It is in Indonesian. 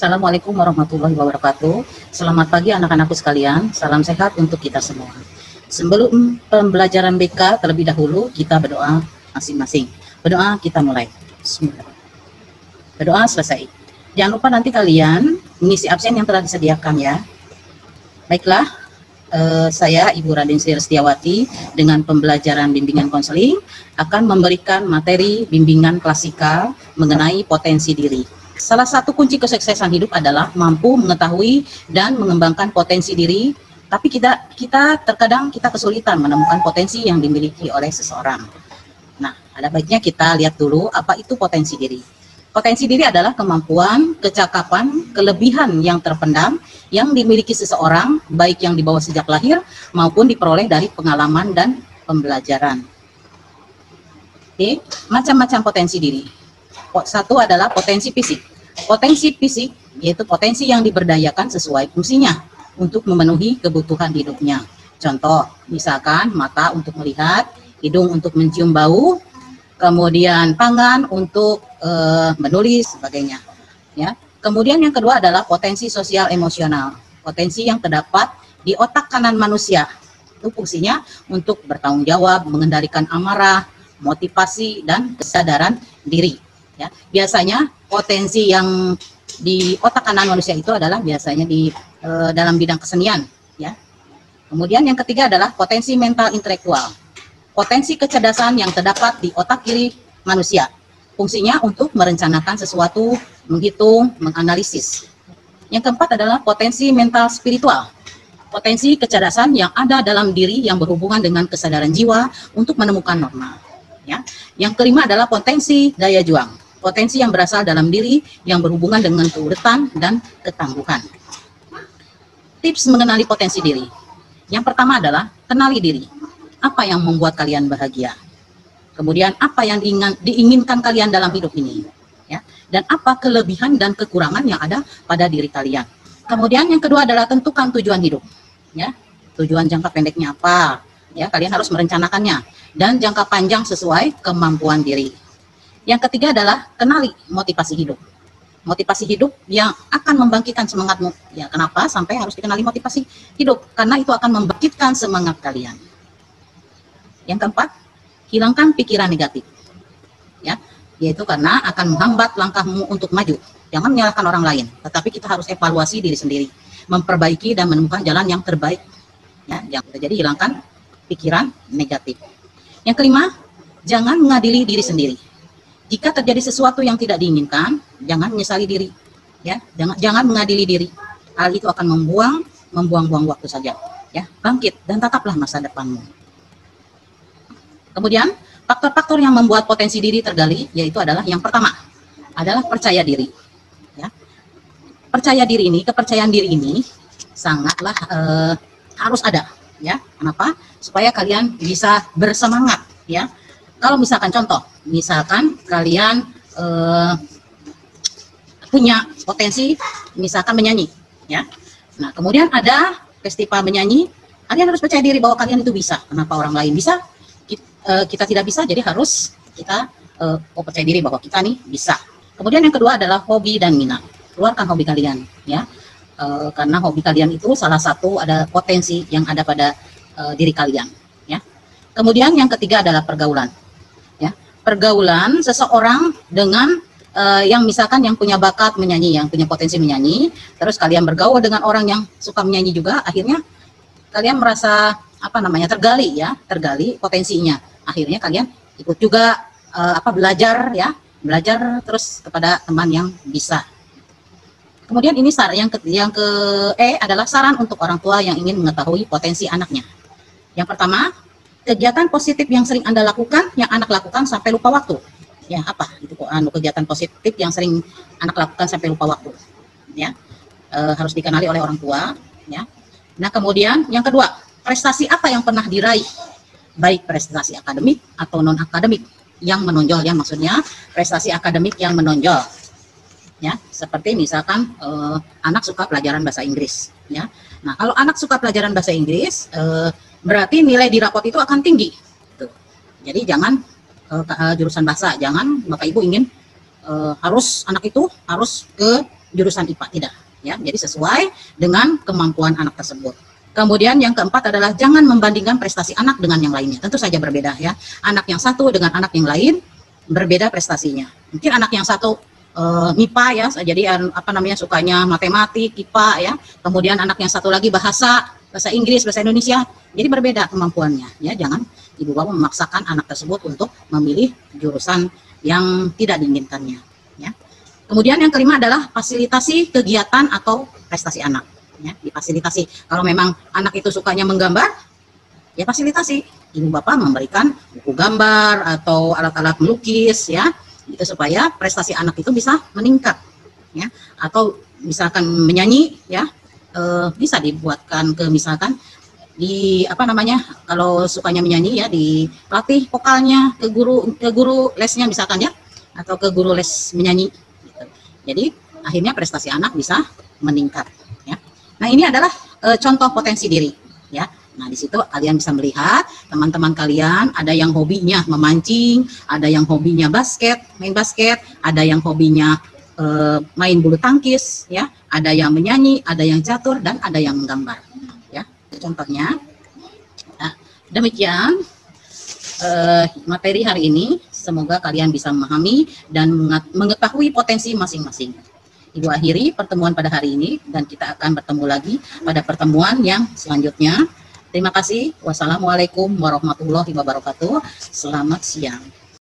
Assalamualaikum warahmatullahi wabarakatuh. Selamat pagi anak-anakku sekalian. Salam sehat untuk kita semua. Sebelum pembelajaran BK terlebih dahulu kita berdoa masing-masing. Berdoa kita mulai. Bismillah. Berdoa selesai. Jangan lupa nanti kalian mengisi absen yang telah disediakan ya. Baiklah, saya Ibu Raden Sri Restiawati dengan pembelajaran bimbingan konseling akan memberikan materi bimbingan klasikal mengenai potensi diri. Salah satu kunci kesuksesan hidup adalah mampu mengetahui dan mengembangkan potensi diri, tapi terkadang kita kesulitan menemukan potensi yang dimiliki oleh seseorang. Nah, ada baiknya kita lihat dulu apa itu potensi diri. Potensi diri adalah kemampuan, kecakapan, kelebihan yang terpendam yang dimiliki seseorang, baik yang dibawa sejak lahir maupun diperoleh dari pengalaman dan pembelajaran. Oke, macam-macam potensi diri. Satu adalah potensi fisik. Potensi fisik yaitu potensi yang diberdayakan sesuai fungsinya untuk memenuhi kebutuhan hidupnya. Contoh, misalkan mata untuk melihat, hidung untuk mencium bau, kemudian tangan untuk menulis, sebagainya. Ya. Kemudian yang kedua adalah potensi sosial emosional. Potensi yang terdapat di otak kanan manusia. Itu fungsinya untuk bertanggung jawab, mengendalikan amarah, motivasi, dan kesadaran diri. Ya, biasanya potensi yang di otak kanan manusia itu adalah biasanya di dalam bidang kesenian, ya. Kemudian yang ketiga adalah potensi mental intelektual. Potensi kecerdasan yang terdapat di otak kiri manusia. Fungsinya untuk merencanakan sesuatu, menghitung, menganalisis. Yang keempat adalah potensi mental spiritual. Potensi kecerdasan yang ada dalam diri yang berhubungan dengan kesadaran jiwa untuk menemukan norma. Ya. Yang kelima adalah potensi daya juang. Potensi yang berasal dalam diri yang berhubungan dengan keuletan dan ketangguhan. Tips mengenali potensi diri. Yang pertama adalah kenali diri. Apa yang membuat kalian bahagia? Kemudian apa yang diinginkan kalian dalam hidup ini? Ya. Dan apa kelebihan dan kekurangan yang ada pada diri kalian? Kemudian yang kedua adalah tentukan tujuan hidup. Ya. Tujuan jangka pendeknya apa? Ya, kalian harus merencanakannya. Dan jangka panjang sesuai kemampuan diri. Yang ketiga adalah kenali motivasi hidup. Motivasi hidup yang akan membangkitkan semangatmu. Ya, kenapa sampai harus dikenali motivasi hidup? Karena itu akan membangkitkan semangat kalian. Yang keempat, hilangkan pikiran negatif. Ya, yaitu karena akan menghambat langkahmu untuk maju. Jangan menyalahkan orang lain, tetapi kita harus evaluasi diri sendiri, memperbaiki dan menemukan jalan yang terbaik. Ya, jadi hilangkan pikiran negatif. Yang kelima, jangan mengadili diri sendiri. Jika terjadi sesuatu yang tidak diinginkan, jangan menyesali diri. Ya, jangan mengadili diri. Hal itu akan membuang-buang waktu saja. Ya, bangkit dan tataplah masa depanmu. Kemudian, faktor-faktor yang membuat potensi diri tergali yaitu adalah yang pertama adalah percaya diri. Ya, kepercayaan diri ini sangatlah harus ada. Ya, kenapa? Supaya kalian bisa bersemangat. Ya. Kalau misalkan contoh, misalkan kalian punya potensi, misalkan menyanyi, ya. Nah, kemudian ada festival menyanyi, kalian harus percaya diri bahwa kalian itu bisa. Kenapa orang lain bisa, kita tidak bisa, jadi harus kita percaya diri bahwa kita nih bisa. Kemudian yang kedua adalah hobi dan minat. Keluarkan hobi kalian, ya. Karena hobi kalian itu salah satu ada potensi yang ada pada diri kalian, ya. Kemudian yang ketiga adalah pergaulan. Pergaulan seseorang dengan yang misalkan yang punya bakat menyanyi, yang punya potensi menyanyi, terus kalian bergaul dengan orang yang suka menyanyi juga, akhirnya kalian merasa tergali potensinya. Akhirnya kalian ikut juga belajar terus kepada teman yang bisa. Kemudian ini yang ke adalah saran untuk orang tua yang ingin mengetahui potensi anaknya. Yang pertama, kegiatan positif yang sering Anda lakukan, yang anak lakukan sampai lupa waktu. Ya, apa itu kegiatan positif yang sering anak lakukan sampai lupa waktu? Ya, harus dikenali oleh orang tua. Ya. Nah, kemudian yang kedua, prestasi apa yang pernah diraih? Baik prestasi akademik atau non akademik yang menonjol, ya, maksudnya prestasi akademik yang menonjol. Ya, seperti misalkan anak suka pelajaran bahasa Inggris. Ya. Nah, kalau anak suka pelajaran bahasa Inggris, berarti nilai di rapot itu akan tinggi. Jadi jangan jurusan bahasa, jangan Bapak Ibu ingin anak itu harus ke jurusan IPA, tidak ya. Jadi sesuai dengan kemampuan anak tersebut. Kemudian yang keempat adalah jangan membandingkan prestasi anak dengan yang lainnya. Tentu saja berbeda ya. Anak yang satu dengan anak yang lain berbeda prestasinya. Mungkin anak yang satu MIPA ya, jadi apa namanya sukanya matematik, IPA ya. Kemudian anak yang satu lagi bahasa Inggris, bahasa Indonesia. Jadi berbeda kemampuannya ya. Jangan ibu bapak memaksakan anak tersebut untuk memilih jurusan yang tidak diinginkannya ya. Kemudian yang kelima adalah fasilitasi kegiatan atau prestasi anak. Ya, difasilitasi. Kalau memang anak itu sukanya menggambar, ya fasilitasi. Ibu bapak memberikan buku gambar atau alat-alat melukis ya, itu supaya prestasi anak itu bisa meningkat ya. Atau misalkan menyanyi ya, bisa dibuatkan ke misalkan di apa namanya, kalau sukanya menyanyi ya dilatih vokalnya ke guru lesnya misalkan ya, atau ke guru les menyanyi gitu. Jadi akhirnya prestasi anak bisa meningkat ya. Nah, ini adalah contoh potensi diri ya. Nah, di situ kalian bisa melihat teman-teman kalian ada yang hobinya memancing, ada yang hobinya main basket, ada yang hobinya main bulu tangkis ya, ada yang menyanyi, ada yang catur, dan ada yang menggambar ya. Contohnya. Nah, demikian materi hari ini, semoga kalian bisa memahami dan mengetahui potensi masing-masing. Ibu akhiri pertemuan pada hari ini dan kita akan bertemu lagi pada pertemuan yang selanjutnya. Terima kasih. Wassalamualaikum warahmatullahi wabarakatuh. Selamat siang.